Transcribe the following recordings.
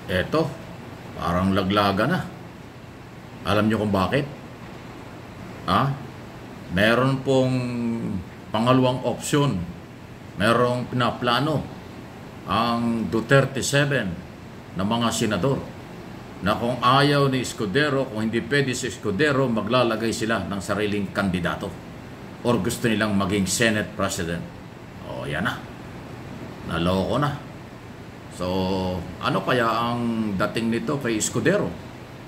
Eto, parang laglaga na. Alam nyo kung bakit? Ah, meron pong pangalawang opsyon. Merong pinaplano ang Duterte 7 na mga senador na kung ayaw ni Escudero, kung hindi pwede si Escudero, maglalagay sila ng sariling kandidato or gusto nilang maging Senate President. O yan na, naloko na. So ano kaya ang dating nito kay Escudero?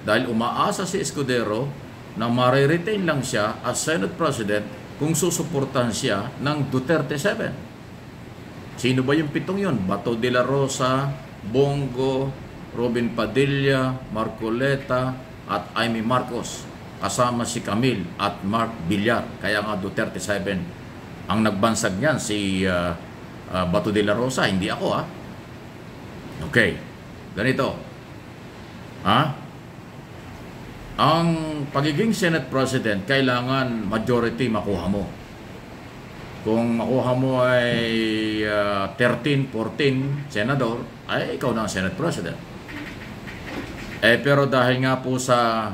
Dahil umaasa si Escudero na mariretain lang siya as Senate President kung susuportahan siya ng Duterte 7. Sino ba yung pitong yun? Bato de la Rosa, Bongo, Robin Padilla, Marcoleta, at Amy Marcos. Kasama si Camille at Mark Villar. Kaya nga Duterte 7. Ang nagbansag niyan si Bato de la Rosa, hindi ako Okay, ganito. Ang pagiging Senate President, kailangan majority makuha mo. Kung makuha mo ay 13, 14 senador, ay ikaw na ang Senate President. Pero dahil nga po sa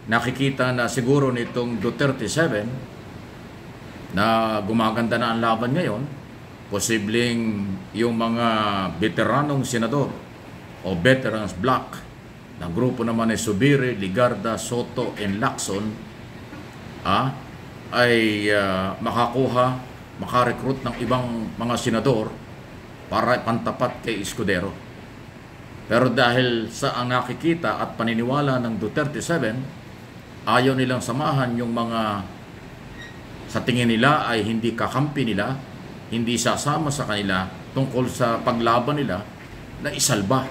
nakikita na siguro nitong Duterte 7 na gumaganda na ang laban ngayon, posibleng yung mga veteranong senador o veterans block na grupo naman ay Subiri, Ligarda, Soto, and Lacson ay makarecruit ng ibang mga senador para pantapat kay Escudero. Pero dahil sa ang nakikita at paniniwala ng Duterte 7, ayaw nilang samahan yung mga sa tingin nila ay hindi kakampi nila, hindi sasama sa kanila tungkol sa paglaban nila na isalba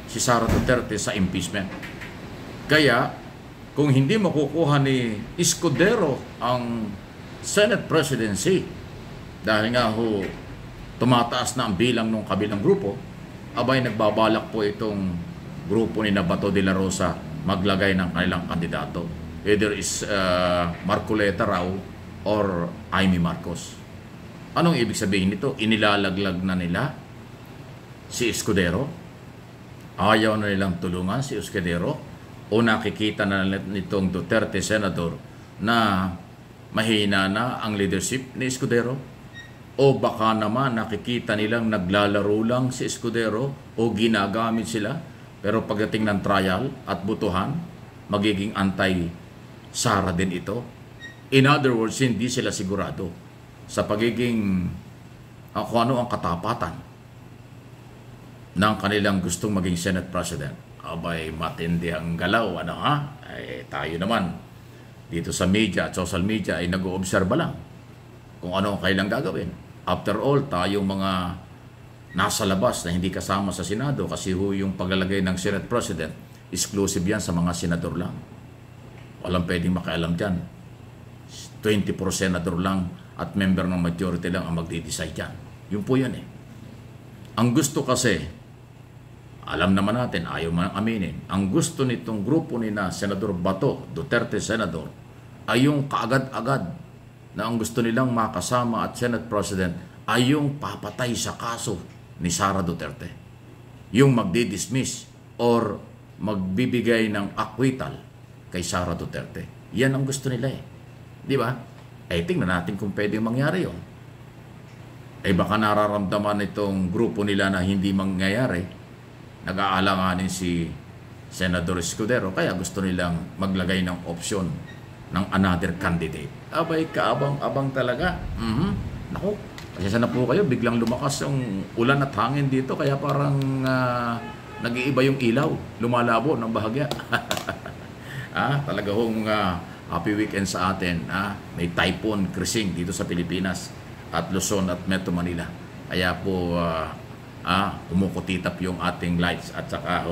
si Sara Duterte sa impeachment. Kaya kung hindi makukuha ni Escudero ang Senate presidency, dahil nga tumataas na ang bilang ng kabilang grupo, abay nagbabalak po itong grupo ni Bato de la Rosa maglagay ng kanilang kandidato. Either is Marcoleta raw or Amy Marcos. Anong ibig sabihin nito? Inilalaglag na nila si Escudero? Ayaw na nilang tulungan si Escudero? O nakikita na nitong Duterte Senador na mahina na ang leadership ni Escudero? O baka naman nakikita nilang naglalaro lang si Escudero o ginagamit sila, pero pagdating ng trial at butuhan, magiging anti-Sara din ito? In other words, hindi sila sigurado sa pagiging kung ano ang katapatan ng kanilang gustong maging Senate President. Abay, matindi ang galaw, tayo naman dito sa media at social media ay nag-oobserba lang kung ano ang kailang gagawin. After all, tayong mga nasa labas na hindi kasama sa Senado, kasi yung paglalagay ng Senate President, exclusive yan sa mga senador lang. Walang pwedeng makialam dyan. 24 senador lang at member ng majority lang ang magde-decide dyan. Yun po yan Ang gusto kasi, alam naman natin, ayaw man aminin, ang gusto nitong grupo ni na Senador Bato, Duterte Senador, ay yung kaagad-agad na ang gusto nilang makasama at Senate President ay yung papatay sa kaso ni Sara Duterte. Yung magdi-dismiss or magbibigay ng acquittal kay Sara Duterte. Yan ang gusto nila Di ba? Tingnan natin kung pwedeng mangyari yun. Baka nararamdaman itong grupo nila na hindi mangyayari. Nag-aalanganin si Senador Escudero, kaya gusto nilang maglagay ng opsyon ng another candidate. Abay, kaabang-abang talaga. Naku, pasensya na po kayo, biglang lumakas yung ulan at hangin dito, kaya parang nag-iiba yung ilaw, lumalabo ng bahagya. Talaga hong happy weekend sa atin. May typhoon cruising dito sa Pilipinas at Luzon at Metro Manila. Kaya po kumukutitap yung ating lights at saka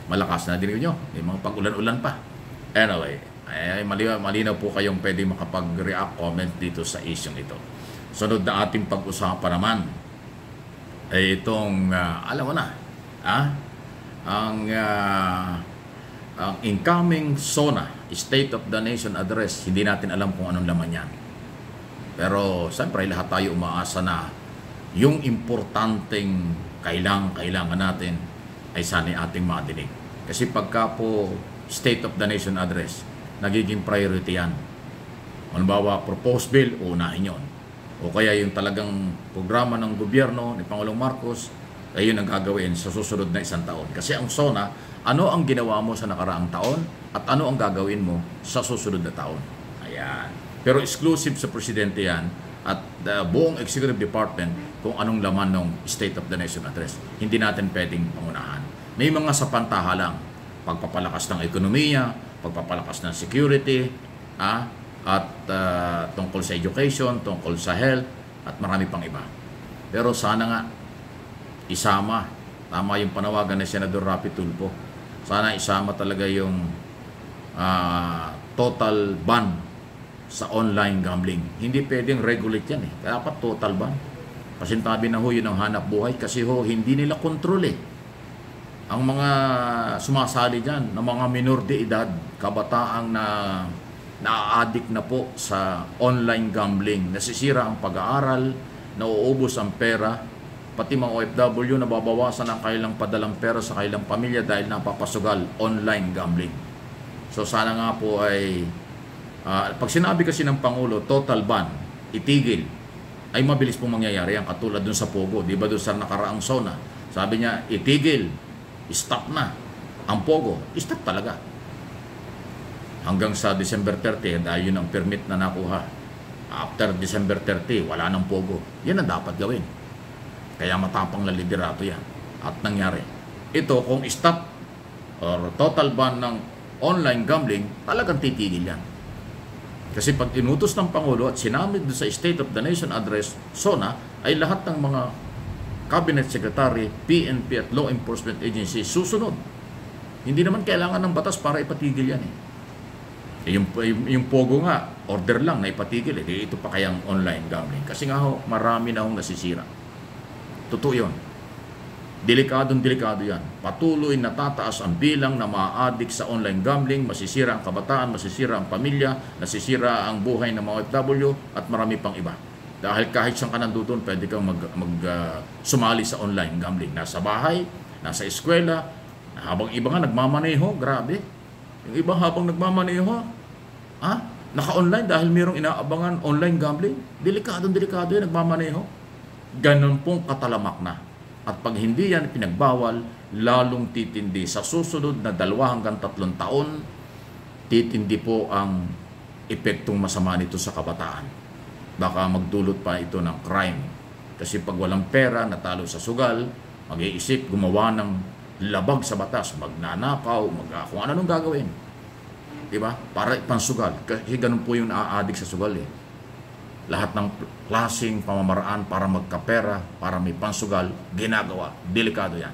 malakas na dinig nyo. May mga pag-ulan-ulan pa. Anyway, malinaw po kayong pwede makapag-react, comment dito sa issue ito. Sunod na ating pag-usapan naman ay itong, alam mo na, ang incoming SONA, State of the Nation Address, hindi natin alam kung anong laman yan. Pero siyempre lahat tayo umaasa na yung importanteng kailangan natin ay sana'y ating madinig. Kasi pagka po State of the Nation Address, nagiging priority yan. Halimbawa, proposed bill, unahin yun. O kaya yung talagang programa ng gobyerno ni Pangulong Marcos, ay yun ang gagawin sa susunod na isang taon. Kasi ang SONA, ano ang ginawa mo sa nakaraang taon at ano ang gagawin mo sa susunod na taon. Ayan. Pero exclusive sa presidente yan at buong executive department kung anong laman ng State of the Nation Address. Hindi natin pwedeng pangunahan. May mga sapantahalang pagpapalakas ng ekonomiya, pagpapalakas ng security, at tungkol sa education, tungkol sa health, at marami pang iba. Pero sana nga, isama, tama yung panawagan ni Senador Rapi Tulfo, sana isama talaga yung total ban sa online gambling. Hindi pwedeng regulate yan eh. Dapat total ban. Pasintabi na ho yun ang hanap buhay kasi ho, hindi nila kontrol eh. Ang mga sumasali dyan, ng mga minor de edad, kabataang na-addict na po sa online gambling, nasisira ang pag-aaral, nauubos ang pera, pati mga OFW nababawasan ang kailang padalang pera sa kailang pamilya dahil napapasugal online gambling. So sana nga po ay pag sinabi kasi ng Pangulo, total ban, itigil, ay mabilis pong mangyayari yan. Katulad dun sa Pogo, di ba dun sa nakaraang SONA, sabi niya, itigil, stop na. Ang Pogo, stop talaga. Hanggang sa December 30, dahil yun ang permit na nakuha. After December 30, wala nang Pogo. Yan ang dapat gawin. Kaya matapang na liderato yan. At nangyari. Ito, kung stop or total ban ng online gambling, talagang titigil yan. Kasi pag inutos ng Pangulo at sinamit sa State of the Nation Address, SONA, ay lahat ng mga Cabinet Secretary, PNP at Law Enforcement Agency susunod. Hindi naman kailangan ng batas para ipatigil yan eh. Yung Pogo nga, order lang na ipatigil eh. Ito pa kayang online gambling. Kasi nga ho, marami na hong nasisira. Totoo yun. Delikado yan. Patuloy natataas ang bilang na ma-addict sa online gambling, masisira ang kabataan, masisira ang pamilya, nasisira ang buhay ng mga OFW at marami pang iba. Dahil kahit saan ka nandun, pwede kang sumali sa online gambling. Nasa bahay, nasa eskwela, habang iba nga nagmamaneho, grabe. Yung iba habang nagmamaneho, naka-online dahil mayroong inaabangan online gambling. Delikado yan, nagmamaneho. Ganon pong katalamak na. At pag hindi yan pinagbawal, lalong titindi. Sa susunod na 2 hanggang 3 taon, titindi po ang epektong masama nito sa kabataan. Baka magdulot pa ito ng crime. Kasi pag walang pera, natalo sa sugal, mag-iisip, gumawa ng labag sa batas, magnanakaw, kung ano nung gagawin. Diba? Para ipansugal. Kasi ganun po yung na-addict sa sugal eh. Lahat ng klaseng pamamaraan para magkapera, para may pansugal, ginagawa. Delikado yan.